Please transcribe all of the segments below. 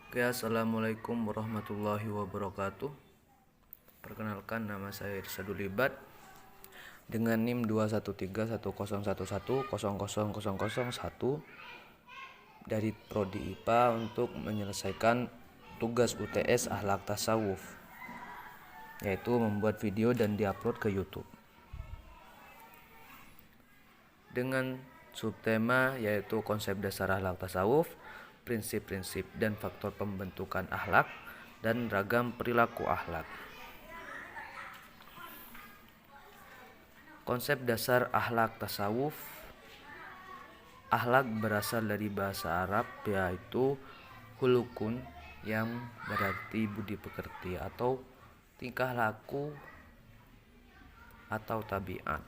Oke, assalamualaikum warahmatullahi wabarakatuh. Perkenalkan, nama saya Irsyadul Libat dengan NIM 2131011000001 dari Prodi IPA untuk menyelesaikan tugas UTS Akhlak Tasawuf, yaitu membuat video dan diupload ke YouTube dengan subtema yaitu konsep dasar akhlak tasawuf, prinsip-prinsip dan faktor pembentukan akhlak, dan ragam perilaku akhlak. Konsep dasar akhlak tasawuf. Akhlak berasal dari bahasa Arab yaitu hulukun, yang berarti budi pekerti atau tingkah laku atau tabiat.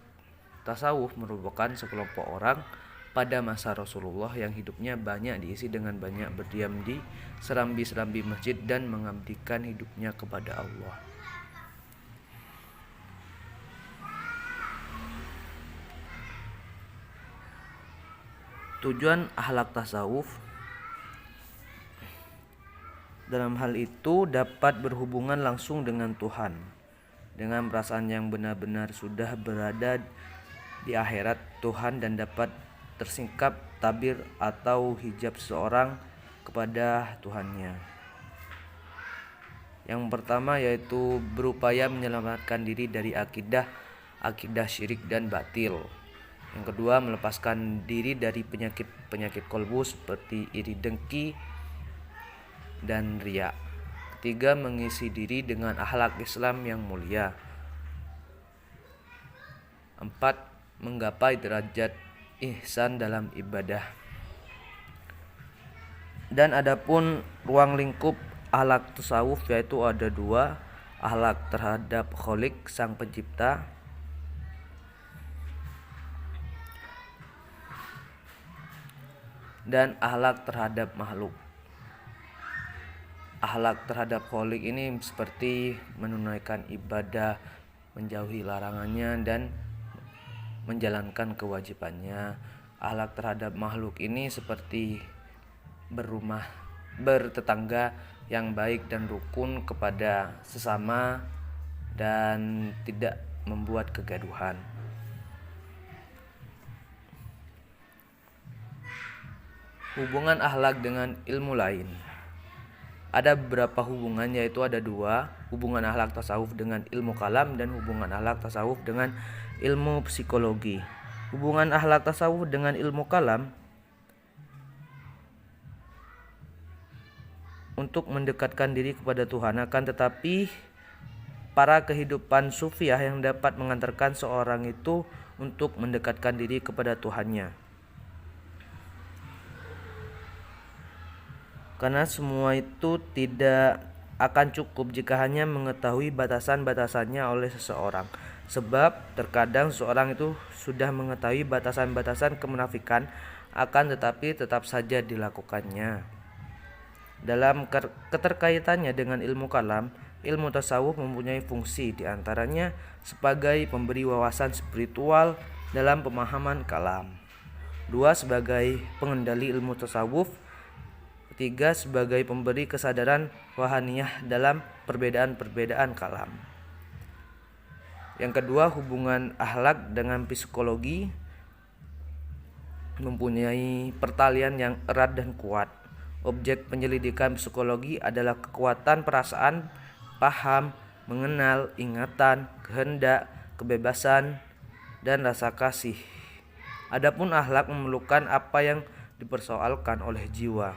Tasawuf merupakan sekelompok orang pada masa Rasulullah yang hidupnya banyak diisi dengan banyak berdiam di serambi-serambi masjid dan mengabdikan hidupnya kepada Allah. Tujuan akhlak tasawuf dalam hal itu dapat berhubungan langsung dengan Tuhan, dengan perasaan yang benar-benar sudah berada di akhirat Tuhan, dan dapat tersingkap tabir atau hijab seorang kepada Tuhannya. Yang pertama yaitu berupaya menyelamatkan diri dari akidah syirik dan batil. Yang kedua, melepaskan diri dari penyakit kolbu seperti iri, dengki, dan riya. Ketiga, mengisi diri dengan akhlak Islam yang mulia. 4. Menggapai derajat ihsan dalam ibadah. Dan adapun ruang lingkup akhlak tasawuf yaitu ada dua: akhlak terhadap Khalik sang pencipta, dan akhlak terhadap makhluk. Akhlak terhadap Khalik ini seperti menunaikan ibadah, menjauhi larangannya, dan menjalankan kewajibannya. Akhlak terhadap makhluk ini seperti bertetangga yang baik dan rukun kepada sesama dan tidak membuat kegaduhan. Hubungan akhlak dengan ilmu lain. Ada beberapa hubungan, yaitu ada dua: hubungan akhlak tasawuf dengan ilmu kalam dan hubungan akhlak tasawuf dengan ilmu psikologi. Hubungan akhlak tasawuf dengan ilmu kalam untuk mendekatkan diri kepada Tuhan, akan tetapi para kehidupan sufiah yang dapat mengantarkan seorang itu untuk mendekatkan diri kepada Tuhannya. Karena semua itu tidak akan cukup jika hanya mengetahui batasan-batasannya oleh seseorang. Sebab terkadang seorang itu sudah mengetahui batasan-batasan kemunafikan, akan tetapi tetap saja dilakukannya. Dalam keterkaitannya dengan ilmu kalam, ilmu tasawuf mempunyai fungsi diantaranya sebagai pemberi wawasan spiritual dalam pemahaman kalam. 2. Sebagai pengendali ilmu tasawuf. 3. Sebagai pemberi kesadaran wahaniyah dalam perbedaan-perbedaan kalam. Yang kedua, hubungan akhlak dengan psikologi mempunyai pertalian yang erat dan kuat. Objek penyelidikan psikologi adalah kekuatan perasaan, paham, mengenal, ingatan, kehendak, kebebasan, dan rasa kasih. Adapun akhlak memerlukan apa yang dipersoalkan oleh jiwa.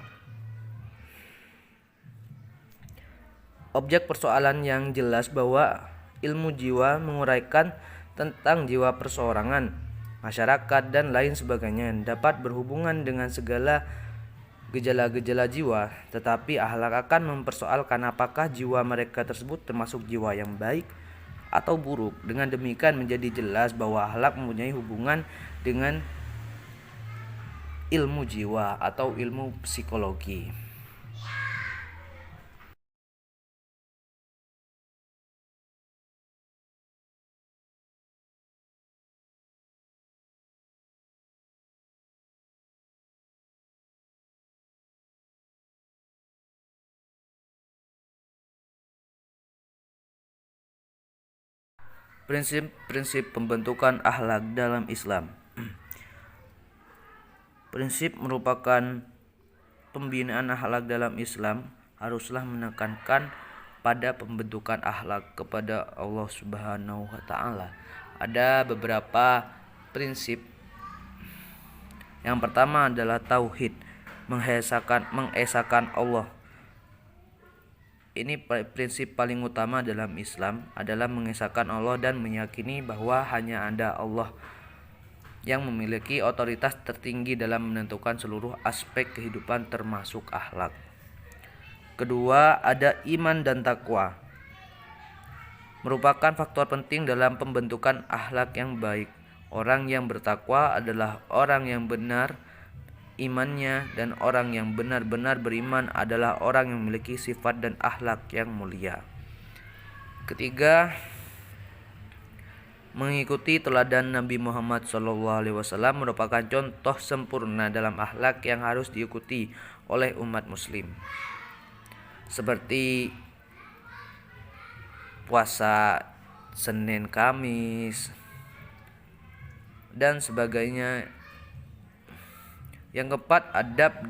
Objek persoalan yang jelas bahwa ilmu jiwa menguraikan tentang jiwa perseorangan, masyarakat, dan lain sebagainya yang dapat berhubungan dengan segala gejala-gejala jiwa. Tetapi akhlak akan mempersoalkan apakah jiwa mereka tersebut termasuk jiwa yang baik atau buruk. Dengan demikian menjadi jelas bahwa akhlak mempunyai hubungan dengan ilmu jiwa atau ilmu psikologi. Prinsip-prinsip pembentukan akhlak dalam Islam. Prinsip merupakan pembinaan akhlak dalam Islam haruslah menekankan pada pembentukan akhlak kepada Allah Subhanahu wa taala. Ada beberapa prinsip. Yang pertama adalah tauhid, mengesahkan Allah. Ini prinsip paling utama dalam Islam adalah mengesahkan Allah dan meyakini bahwa hanya ada Allah yang memiliki otoritas tertinggi dalam menentukan seluruh aspek kehidupan termasuk akhlak. Kedua, ada iman dan takwa. Merupakan faktor penting dalam pembentukan akhlak yang baik. Orang yang bertakwa adalah orang yang benar imannya, dan orang yang benar-benar beriman adalah orang yang memiliki sifat dan akhlak yang mulia. Ketiga, mengikuti teladan Nabi Muhammad SAW merupakan contoh sempurna dalam akhlak yang harus diikuti oleh umat muslim, seperti puasa Senin Kamis dan sebagainya. Yang keempat, adab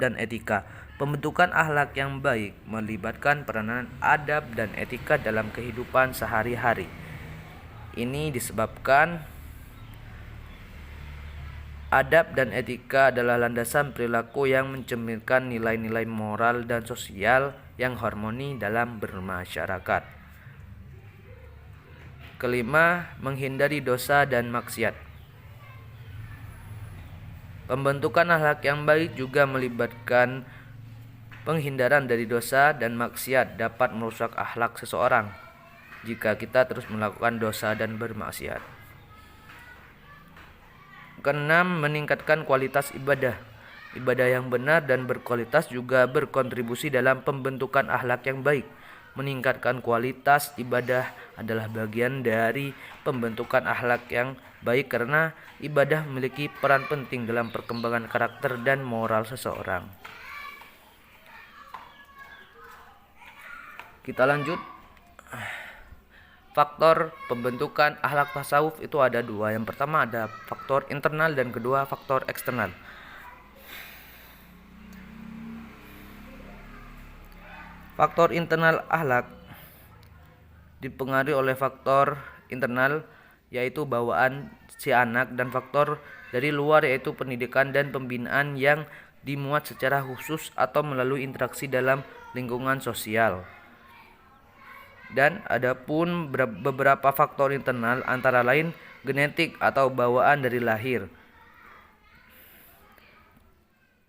dan etika. Pembentukan akhlak yang baik melibatkan peranan adab dan etika dalam kehidupan sehari-hari. Ini disebabkan adab dan etika adalah landasan perilaku yang mencerminkan nilai-nilai moral dan sosial yang harmoni dalam bermasyarakat. Kelima, menghindari dosa dan maksiat. Pembentukan akhlak yang baik juga melibatkan penghindaran dari dosa dan maksiat dapat merusak akhlak seseorang jika kita terus melakukan dosa dan bermaksiat. Keenam, meningkatkan kualitas ibadah. Ibadah yang benar dan berkualitas juga berkontribusi dalam pembentukan akhlak yang baik. Meningkatkan kualitas ibadah adalah bagian dari pembentukan akhlak yang baik karena ibadah memiliki peran penting dalam perkembangan karakter dan moral seseorang. Kita lanjut. Faktor pembentukan akhlak tasawuf itu ada dua. Yang pertama ada faktor internal dan kedua faktor eksternal. Faktor internal akhlak dipengaruhi oleh faktor internal yaitu bawaan si anak dan faktor dari luar yaitu pendidikan dan pembinaan yang dimuat secara khusus atau melalui interaksi dalam lingkungan sosial. Dan adapun beberapa faktor internal antara lain genetik atau bawaan dari lahir.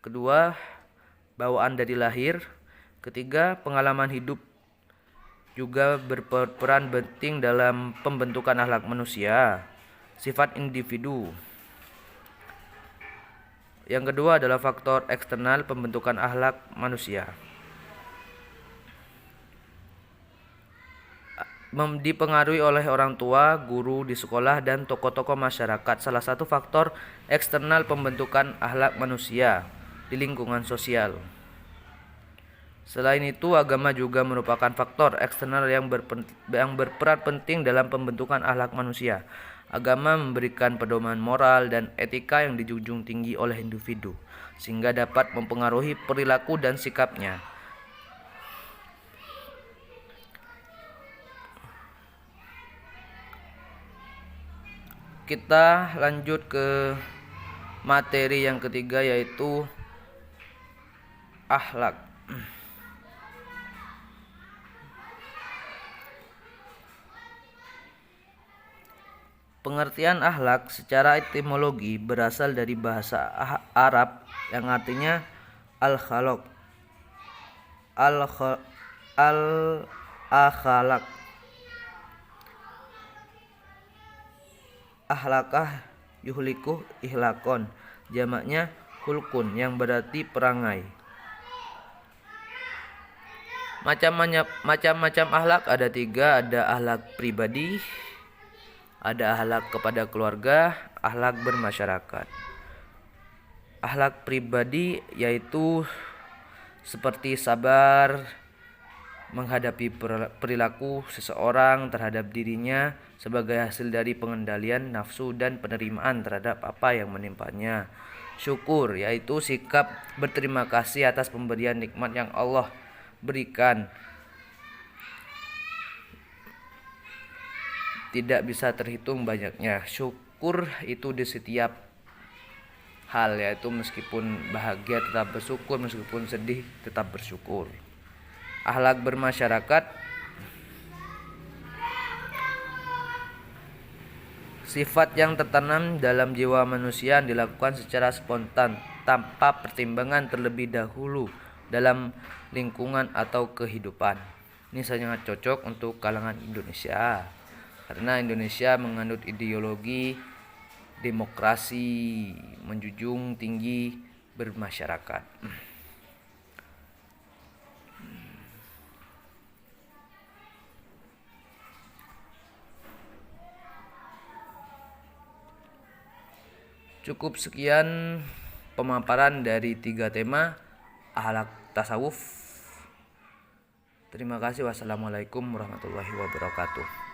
Kedua, bawaan dari lahir. Ketiga, pengalaman hidup juga berperan penting dalam pembentukan akhlak manusia. Sifat individu. Yang kedua adalah faktor eksternal pembentukan akhlak manusia. Dipengaruhi oleh orang tua, guru di sekolah, dan tokoh-tokoh masyarakat. Salah satu faktor eksternal pembentukan akhlak manusia di lingkungan sosial. Selain itu, agama juga merupakan faktor eksternal yang berperan penting dalam pembentukan akhlak manusia. Agama memberikan pedoman moral dan etika yang dijunjung tinggi oleh individu, sehingga dapat mempengaruhi perilaku dan sikapnya. Kita lanjut ke materi yang ketiga yaitu akhlak. Pengertian akhlak secara etimologi berasal dari bahasa Arab yang artinya al-khalaq. Al-akhlaq. Akhlakah yuhliku ihlakon. Jamaknya hulkun yang berarti perangai. Macam-macam akhlak ada tiga. Ada akhlak pribadi, ada akhlak kepada keluarga, akhlak bermasyarakat. Akhlak pribadi yaitu seperti sabar, menghadapi perilaku seseorang terhadap dirinya sebagai hasil dari pengendalian nafsu dan penerimaan terhadap apa yang menimpanya. Syukur yaitu sikap berterima kasih atas pemberian nikmat yang Allah berikan. Tidak bisa terhitung banyaknya. Syukur itu di setiap hal, yaitu meskipun bahagia tetap bersyukur, meskipun sedih tetap bersyukur. Akhlak bermasyarakat, sifat yang tertanam dalam jiwa manusia yang dilakukan secara spontan tanpa pertimbangan terlebih dahulu dalam lingkungan atau kehidupan. Ini sangat cocok untuk kalangan Indonesia karena Indonesia menganut ideologi demokrasi, menjunjung tinggi bermasyarakat. Cukup sekian pemaparan dari 3 tema akhlak tasawuf. Terima kasih. Wassalamualaikum warahmatullahi wabarakatuh.